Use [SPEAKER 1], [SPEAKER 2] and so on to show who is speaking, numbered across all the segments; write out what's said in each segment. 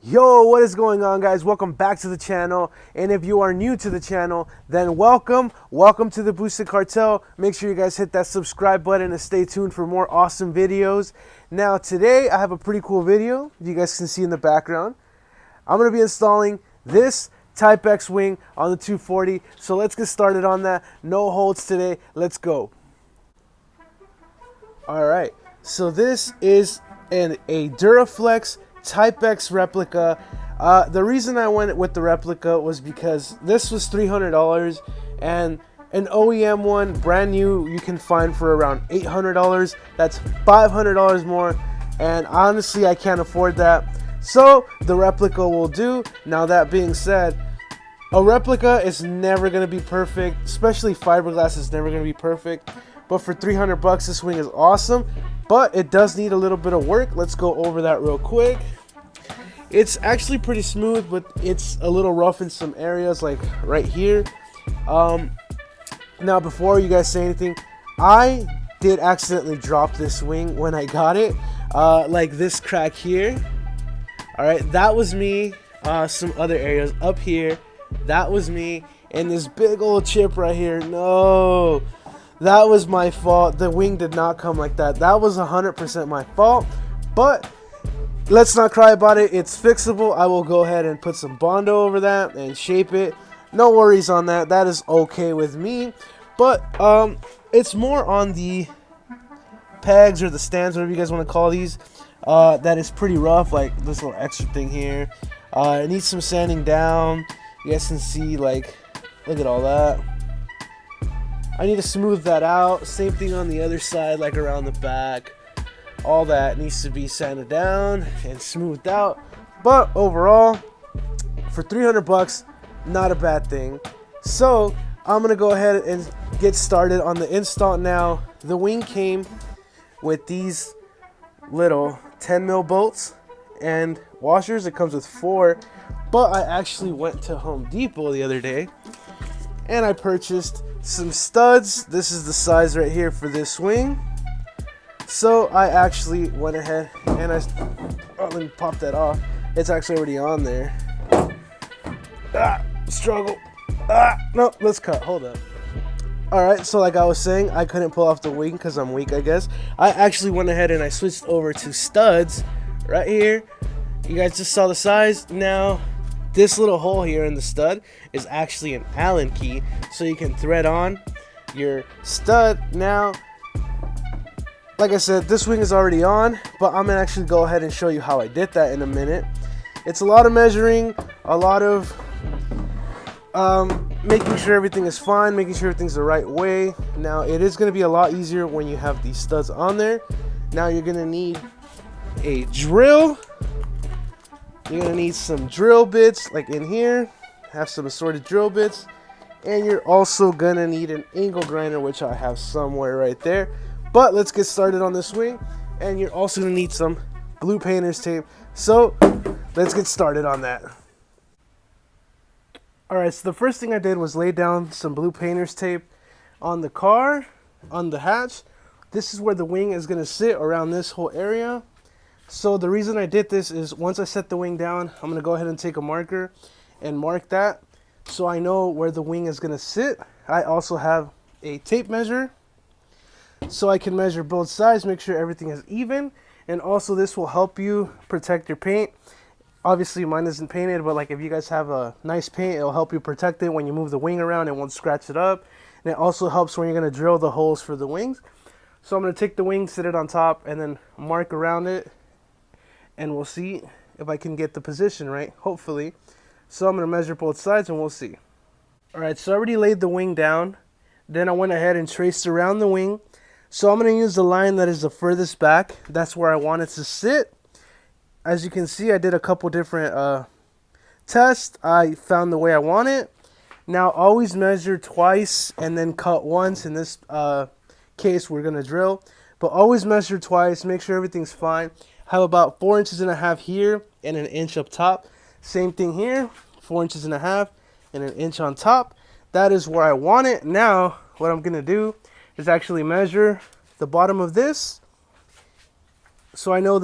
[SPEAKER 1] Yo, what is going on, guys? Welcome back to the channel. And if you are new to the channel, then welcome to the Boosted Cartel. Make sure you guys hit that subscribe button and stay tuned for more awesome videos. Now today I have a pretty cool video you guys can see in the background. I'm going to be installing this Type X wing on the 240, so let's get started on that. No holds today. Let's go. All right, so this is a Duraflex Type X replica. The reason I went with the replica was because this was $300 and an OEM one, brand new, you can find for around $800. That's $500 more, and honestly I can't afford that, so the replica will do. Now that being said, a replica is never going to be perfect, especially fiberglass is never going to be perfect, but for 300 bucks this wing is awesome. But it does need a little bit of work. Let's go over that real quick. It's actually pretty smooth, but it's a little rough in some areas, like right here. Now before you guys say anything, I did accidentally drop this wing when I got it, like this crack here. All right, that was me. Some other areas up here, that was me, and this big old chip right here, no, that was my fault. The wing did not come like that. That was 100% my fault, but let's not cry about it. It's fixable. I will go ahead and put some Bondo over that and shape it. No worries on that. That is okay with me. But it's more on the pegs or the stands, whatever you guys want to call these, that is pretty rough, like this little extra thing here. It needs some sanding down. You guys can see, like, look at all that. I need to smooth that out. Same thing on the other side, like around the back. All that needs to be sanded down and smoothed out. But overall, for 300 bucks, not a bad thing. So I'm gonna go ahead and get started on the install now. The wing came with these little 10 mil bolts and washers. It comes with 4, but I actually went to Home Depot the other day and I purchased some studs. This is the size right here for this wing. So I actually went ahead and let me pop that off. It's actually already on there. Struggle. No, let's cut. Hold up. Alright, so like I was saying, I couldn't pull off the wing because I'm weak, I guess. I actually went ahead and I switched over to studs right here. You guys just saw the size. Now, this little hole here in the stud is actually an Allen key, so you can thread on your stud. Now, like I said, this wing is already on, but I'm gonna actually go ahead and show you how I did that in a minute. It's a lot of measuring, a lot of making sure everything is fine, making sure everything's the right way. Now, it is gonna be a lot easier when you have these studs on there. Now, you're gonna need a drill. You're gonna need some drill bits, like in here. Have some assorted drill bits, and you're also gonna need an angle grinder, which I have somewhere right there. But let's get started on this wing, and you're also gonna need some blue painter's tape. So let's get started on that. All right, so the first thing I did was lay down some blue painter's tape on the car, on the hatch. This is where the wing is gonna sit, around this whole area. So the reason I did this is once I set the wing down, I'm gonna go ahead and take a marker and mark that so I know where the wing is gonna sit. I also have a tape measure, so I can measure both sides, make sure everything is even, and also this will help you protect your paint. Obviously mine isn't painted, but like if you guys have a nice paint, it'll help you protect it when you move the wing around. It won't scratch it up, and it also helps when you're going to drill the holes for the wings. So I'm going to take the wing, sit it on top, and then mark around it, and we'll see if I can get the position right, hopefully. So I'm going to measure both sides and we'll see. Alright, so I already laid the wing down. Then I went ahead and traced around the wing. So I'm going to use the line that is the furthest back. That's where I want it to sit. As you can see, I did a couple different tests. I found the way I want it. Now always measure twice and then cut once. In this case, we're going to drill. But always measure twice. Make sure everything's fine. I have about 4.5 inches here and an inch up top. Same thing here. 4.5 inches and an inch on top. That is where I want it. Now, what I'm going to do is actually measure the bottom of this so I know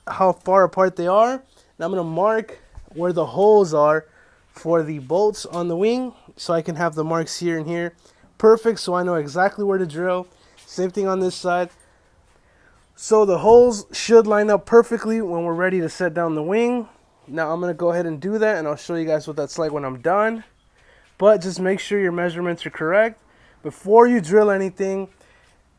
[SPEAKER 1] how far apart they are. And I'm going to mark where the holes are for the bolts on the wing, so I can have the marks here and here. Perfect, so I know exactly where to drill. Same thing on this side. So the holes should line up perfectly when we're ready to set down the wing. Now I'm going to go ahead and do that, and I'll show you guys what that's like when I'm done. But just make sure your measurements are correct. Before you drill anything,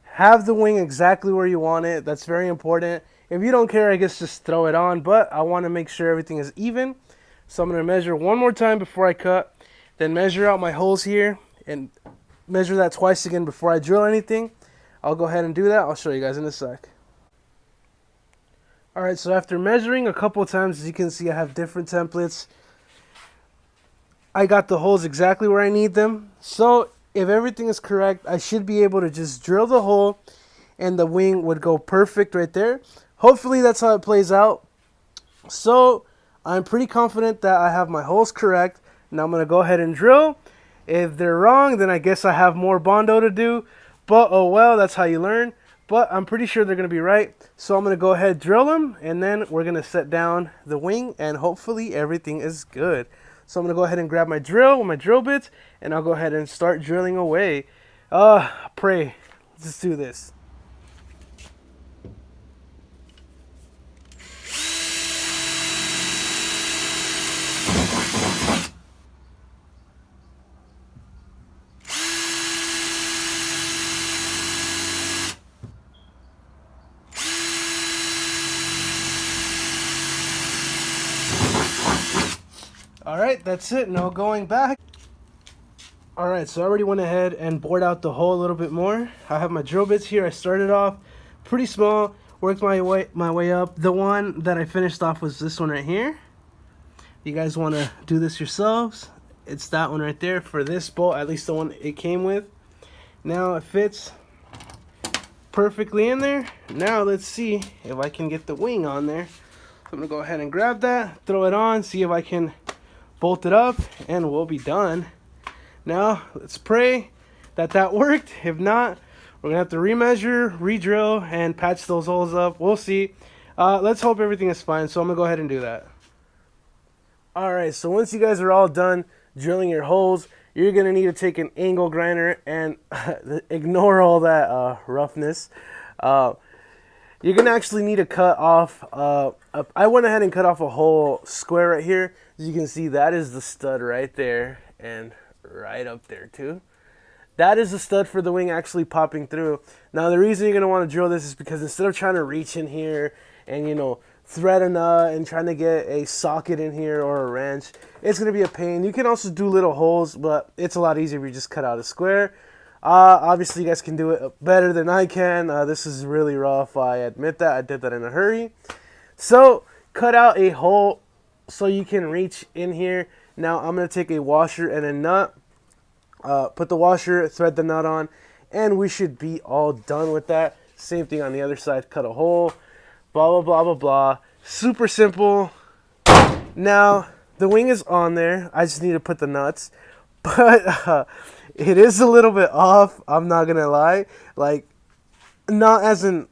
[SPEAKER 1] have the wing exactly where you want it. That's very important. If you don't care, I guess just throw it on, but I want to make sure everything is even. So I'm going to measure one more time before I cut, then measure out my holes here, and measure that twice again before I drill anything. I'll go ahead and do that. I'll show you guys in a sec. Alright, so after measuring a couple times, as you can see, I have different templates. I got the holes exactly where I need them. So if everything is correct, I should be able to just drill the hole and the wing would go perfect right there. Hopefully that's how it plays out. So I'm pretty confident that I have my holes correct. Now I'm going to go ahead and drill. If they're wrong, then I guess I have more Bondo to do. But oh well, that's how you learn. But I'm pretty sure they're going to be right. So I'm going to go ahead, drill them, and then we're going to set down the wing, and hopefully everything is good. So I'm going to go ahead and grab my drill with my drill bits, and I'll go ahead and start drilling away. Pray. Let's do this. Alright, that's it. No going back. Alright, so I already went ahead and bored out the hole a little bit more. I have my drill bits here. I started off pretty small, worked my way up. The one that I finished off was this one right here. You guys want to do this yourselves? It's that one right there for this bolt, at least the one it came with. Now it fits perfectly in there. Now let's see if I can get the wing on there. So I'm going to go ahead and grab that, throw it on, see if I can bolt it up, and we'll be done. Now let's pray that that worked. If not, we're gonna have to remeasure, re-drill, and patch those holes up. We'll see. Let's hope everything is fine. So I'm gonna go ahead and do that. Alright, so once you guys are all done drilling your holes, you're gonna need to take an angle grinder and ignore all that roughness. You're gonna actually need to cut off I went ahead and cut off a whole square right here. As you can see, that is the stud right there, and right up there too. That is the stud for the wing actually popping through. Now the reason you're gonna want to drill this is because instead of trying to reach in here and, you know, thread a nut and trying to get a socket in here or a wrench, it's gonna be a pain. You can also do little holes, but it's a lot easier if you just cut out a square. Obviously you guys can do it better than I can. This is really rough, I admit that. I did that in a hurry. So cut out a hole so you can reach in here. Now I'm going to take a washer and a nut, put the washer, thread the nut on, and we should be all done with that. Same thing on the other side, cut a hole, blah, blah, blah, blah, blah. Super simple. Now the wing is on there. I just need to put the nuts, but it is a little bit off. I'm not going to lie. Like, not as in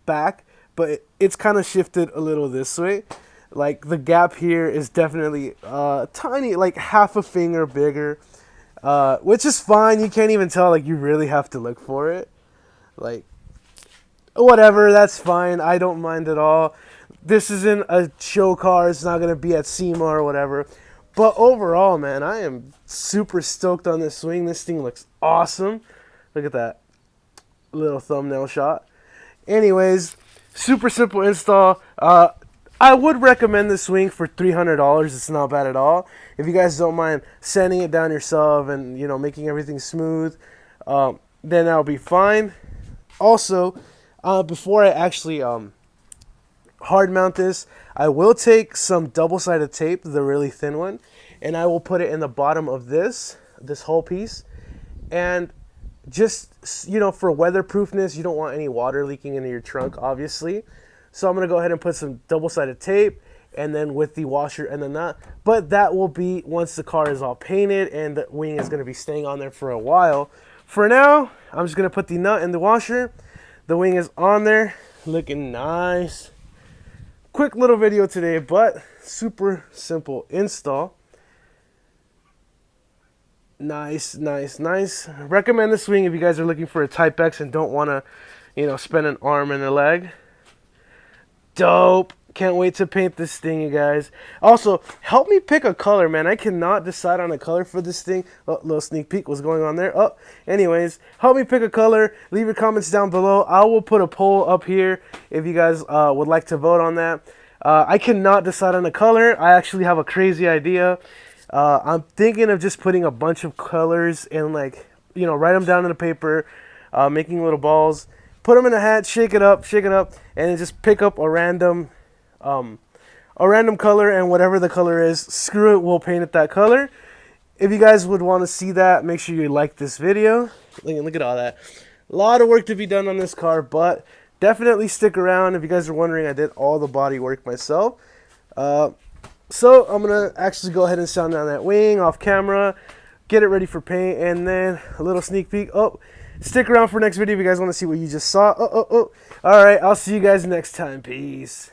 [SPEAKER 1] back, but it's kind of shifted a little this way. Like, the gap here is definitely tiny, like half a finger bigger, which is fine. You can't even tell. Like, you really have to look for it. Like, whatever, that's fine. I don't mind at all. This isn't a show car. It's not going to be at SEMA or whatever. But overall, man, I am super stoked on this swing. This thing looks awesome. Look at that little thumbnail shot. Anyways, super simple install. I would recommend this swing for $300. It's not bad at all. If you guys don't mind sanding it down yourself and, you know, making everything smooth, then that'll be fine. Also, before I actually hard mount this, I will take some double-sided tape, the really thin one, and I will put it in the bottom of this whole piece. And just, you know, for weatherproofness, you don't want any water leaking into your trunk, obviously. So I'm going to go ahead and put some double-sided tape, and then with the washer and the nut. But that will be once the car is all painted and the wing is going to be staying on there for a while. For now, I'm just going to put the nut in the washer. The wing is on there, looking nice. quick little video today, but super simple install. Nice. Recommend this wing if you guys are looking for a Type X and don't want to, you know, spend an arm and a leg. Dope. Can't wait to paint this thing, you guys. Also, help me pick a color, man. I cannot decide on a color for this thing. Oh, little sneak peek. What's going on there? Oh, anyways, help me pick a color. Leave your comments down below. I will put a poll up here if you guys would like to vote on that. I cannot decide on a color. I actually have a crazy idea. I'm thinking of just putting a bunch of colors and, like, you know, write them down on the paper, making little balls, put them in a hat, shake it up, and then just pick up a random color, and whatever the color is, screw it, we'll paint it that color. If you guys would want to see that, make sure you like this video. Look at all that. A lot of work to be done on this car, but definitely stick around. If you guys are wondering, I did all the body work myself. So I'm going to actually go ahead and sound down that wing off camera, get it ready for paint, and then a little sneak peek. Oh, stick around for next video if you guys want to see what you just saw. All right, I'll see you guys next time. Peace.